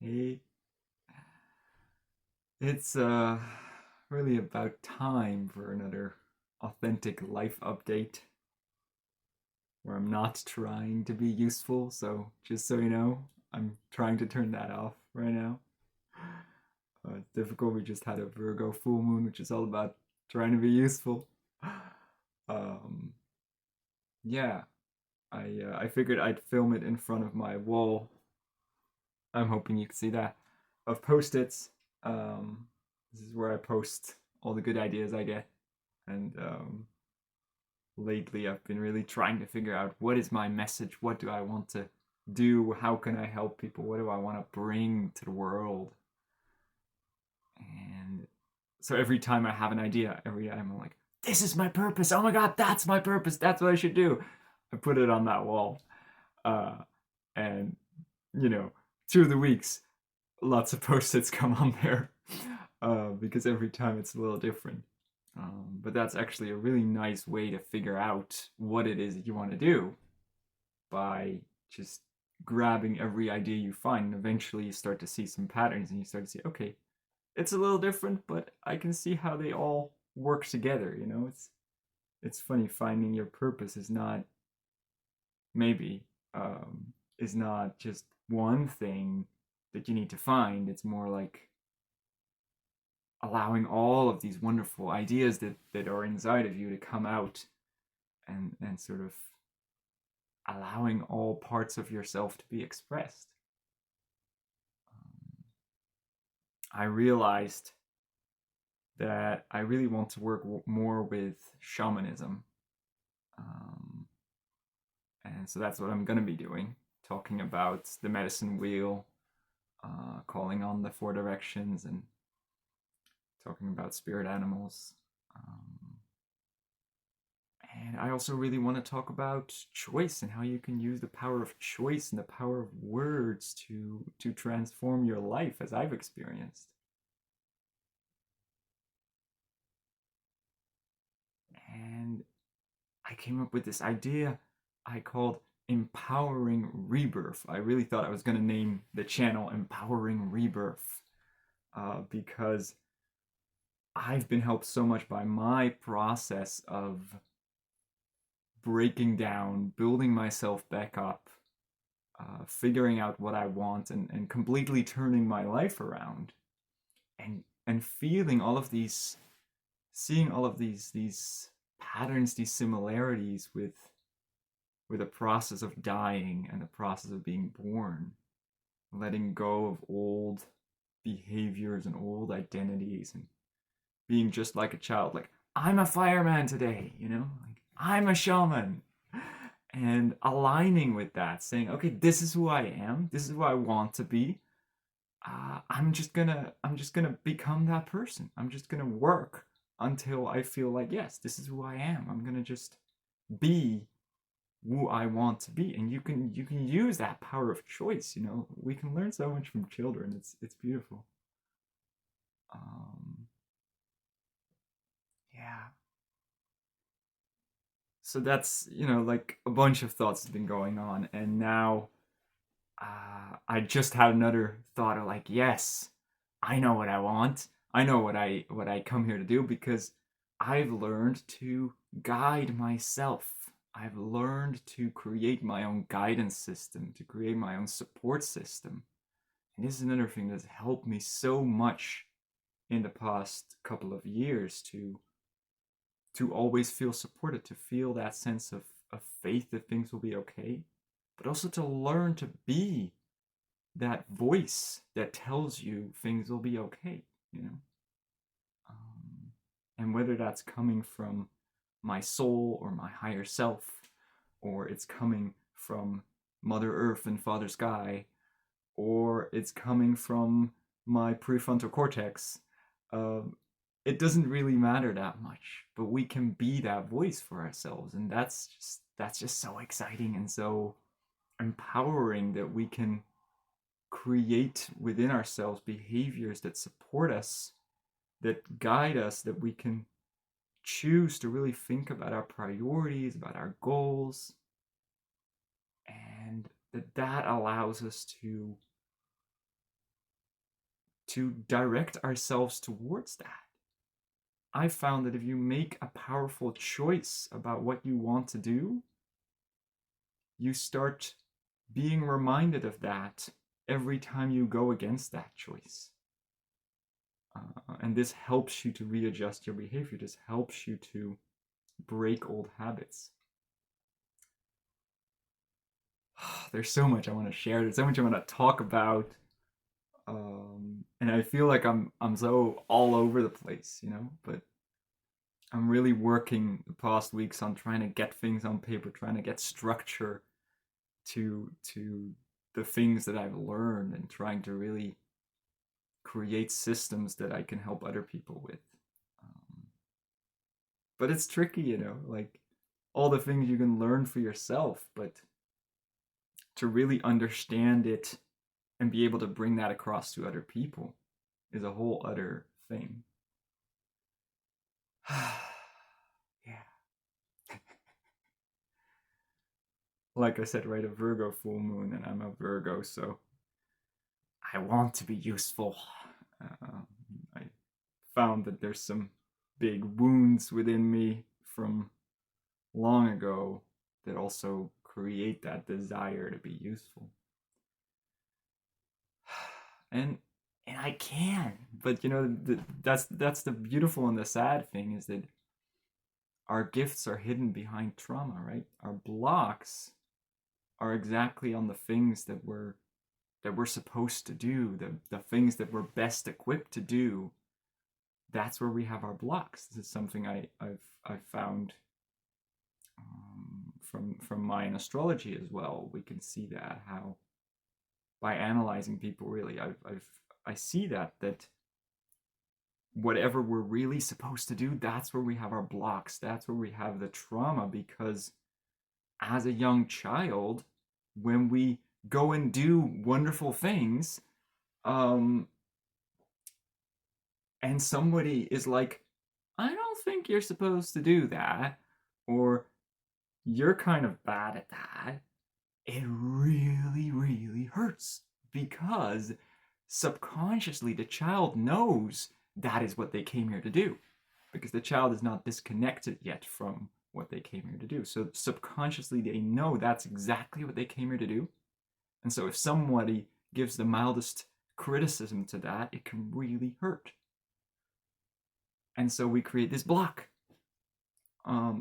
Hey, it's really about time for another authentic life update where I'm not trying to be useful. So just so you know, I'm trying to turn that off right now. It's difficult. We just had a Virgo full moon, which is all about trying to be useful. Um, yeah, I figured I'd film it in front of my wall. I'm hoping you can see that of post-its. Um, this is where I post all the good ideas I get. And lately, I've been really trying to figure out what is my message? What do I want to do? How can I help people? What do I want to bring to the world? And so every time I have an idea, every time I'm like, this is my purpose. Oh my God, that's my purpose. That's what I should do. I put it on that wall. Uh, and, you know, through the weeks, lots of post-its come on there because every time it's a little different. But that's actually a really nice way to figure out what it is that you want to do by just grabbing every idea you find. And eventually, you start to see some patterns, and you start to see, okay, it's a little different, but I can see how they all work together. It's funny finding your purpose is not maybe is not just one thing that you need to find. It's more like allowing all of these wonderful ideas that are inside of you to come out and sort of allowing all parts of yourself to be expressed. Um, I realized that I really want to work more with shamanism. Um, and so that's what I'm going to be doing, talking about the medicine wheel, calling on the four directions, and talking about spirit animals. Um, And I also really want to talk about choice and how you can use the power of choice and the power of words to transform your life as I've experienced. And I came up with this idea I called Empowering Rebirth. I really thought I was going to name the channel Empowering Rebirth because I've been helped so much by my process of breaking down, building myself back up, figuring out what I want and completely turning my life around and feeling all of these seeing all of these patterns, these similarities with the process of dying and the process of being born, letting go of old behaviors and old identities and being just like a child, like I'm a fireman today, like I'm a shaman, and aligning with that, saying, okay, this is who I am, this is who I want to be. I'm just gonna become that person. I'm just gonna work until I feel like, yes, this is who I am. I'm gonna just be who I want to be. And you can use that power of choice. We can learn so much from children. It's beautiful. Um, yeah. So that's like a bunch of thoughts have been going on, and now I just had another thought of like, yes, I know what I want. I know what I come here to do because I've learned to guide myself. I've learned to create my own guidance system, to create my own support system. And this is another thing that's helped me so much in the past couple of years to always feel supported, to feel that sense of faith that things will be okay, but also to learn to be that voice that tells you things will be okay, you know? Um, and whether that's coming from my soul or my higher self, or it's coming from Mother Earth and Father Sky, or it's coming from my prefrontal cortex, um, it doesn't really matter that much. But we can be that voice for ourselves, and that's just so exciting and so empowering that we can create within ourselves behaviors that support us, that guide us, that we can choose to really think about our priorities, about our goals, and that allows us to to direct ourselves towards that. I found that if you make a powerful choice about what you want to do, you start being reminded of that every time you go against that choice. And this helps you to readjust your behavior. This helps you to break old habits. There's so much I want to share. There's so much I want to talk about. And I feel like I'm so all over the place, but I'm really working the past weeks on trying to get things on paper, trying to get structure to the things that I've learned, and trying to really create systems that I can help other people with. But it's tricky, like all the things you can learn for yourself, but to really understand it and be able to bring that across to other people is a whole other thing. Yeah. Like I said, right, a Virgo full moon, and I'm a Virgo, so I want to be useful. I found that there's some big wounds within me from long ago that also create that desire to be useful. And I can, but that's the beautiful and the sad thing, is that our gifts are hidden behind trauma, right? Our blocks are exactly on the things that we're supposed to do, the things that we're best equipped to do. That's where we have our blocks. This is something I've found from Mayan astrology as well. We can see that, how by analyzing people, really, I see that whatever we're really supposed to do, that's where we have our blocks. That's where we have the trauma, because as a young child, when we go and do wonderful things, and somebody is like, I don't think you're supposed to do that, or you're kind of bad at that, it really, really hurts, because subconsciously the child knows that is what they came here to do, because the child is not disconnected yet from what they came here to do. So subconsciously they know that's exactly what they came here to do. And so if somebody gives the mildest criticism to that, it can really hurt. And so we create this block.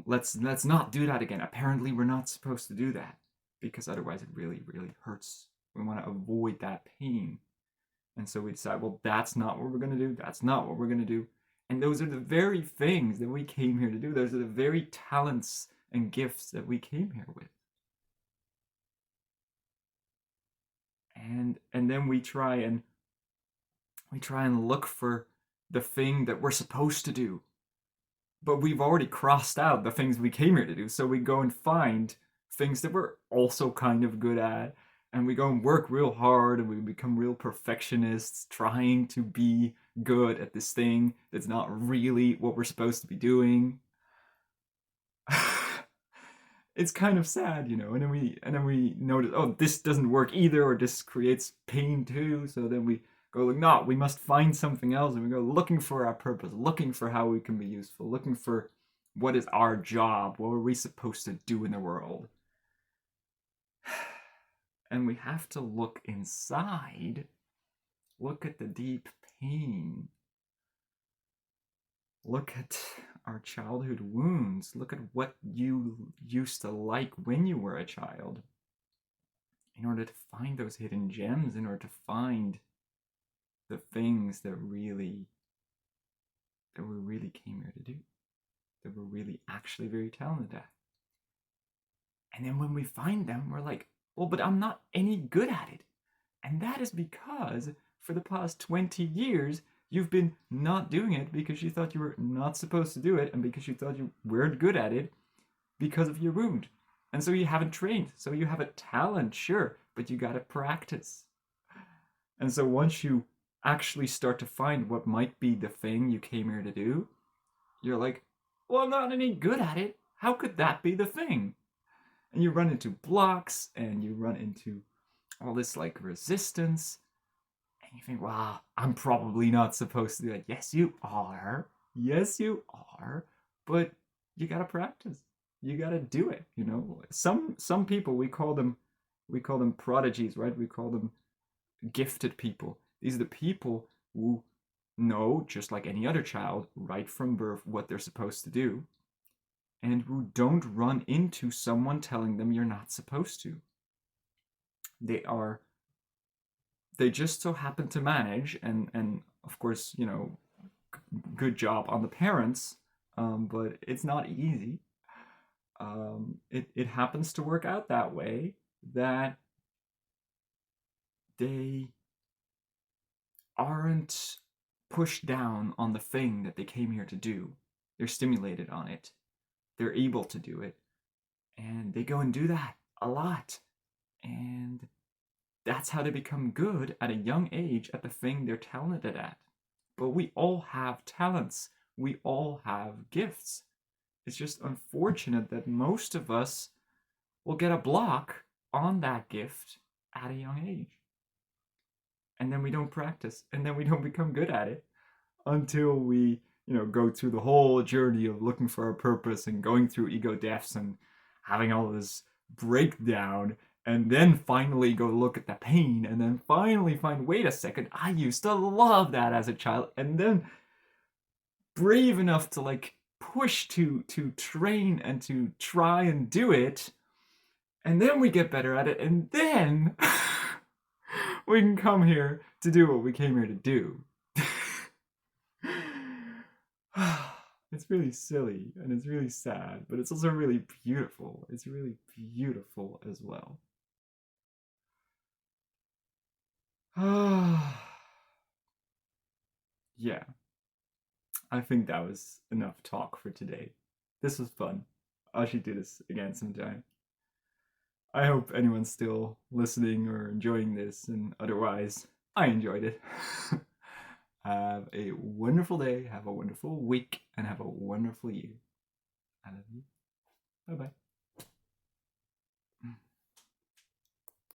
Let's not do that again. Apparently we're not supposed to do that, because otherwise it really, really hurts. We want to avoid that pain. And so we decide, well, that's not what we're going to do. That's not what we're going to do. And those are the very things that we came here to do. Those are the very talents and gifts that we came here with. And then we try and look for the thing that we're supposed to do. But we've already crossed out the things we came here to do. So we go and find things that we're also kind of good at, and we go and work real hard, and we become real perfectionists trying to be good at this thing that's not really what we're supposed to be doing. It's kind of sad, and then we notice, oh, this doesn't work either, or this creates pain too. So then we go like, no, we must find something else, and we go looking for our purpose, looking for how we can be useful, looking for what is our job, what are we supposed to do in the world. And we have to look inside, look at the deep pain, look at our childhood wounds, look at what you used to like when you were a child, in order to find those hidden gems, in order to find the things that we really came here to do, that we're really actually very talented at. And then when we find them, we're like, well, but I'm not any good at it. And that is because for the past 20 years, you've been not doing it because you thought you were not supposed to do it, and because you thought you weren't good at it because of your wound. And so you haven't trained. So you have a talent, sure, but you gotta practice. And so once you actually start to find what might be the thing you came here to do, you're like, well, I'm not any good at it. How could that be the thing? And you run into blocks, and you run into all this like resistance, and you you think, wow, I'm probably not supposed to do it. Yes, you are. Yes, you are. But you gotta practice. You gotta do it. You know, some people we call them prodigies, right? We call them gifted people. These are the people who know, just like any other child, right from birth, what they're supposed to do, and who don't run into someone telling them you're not supposed to. They are they just so happen to manage, and of course, you know, good job on the parents, but it's not easy. It happens to work out that way, that they aren't pushed down on the thing that they came here to do. They're stimulated on it. They're able to do it. And they go and do that a lot. And that's how they become good at a young age at the thing they're talented at. But we all have talents. We all have gifts. It's just unfortunate that most of us will get a block on that gift at a young age. And then we don't practice, and then we don't become good at it until we, you know, go through the whole journey of looking for our purpose and going through ego deaths and having all this breakdown, and then finally go look at the pain, and then finally find, wait a second, I used to love that as a child, and then brave enough to like push to train and to try and do it, and then we get better at it, and then we can come here to do what we came here to do. It's really silly and it's really sad, but it's also really beautiful. It's really beautiful as well. Yeah, I think that was enough talk for today. This was fun. I should do this again sometime. I hope anyone's still listening or enjoying this, and otherwise, I enjoyed it. Have a wonderful day, have a wonderful week, and have a wonderful year. I love you. Bye bye.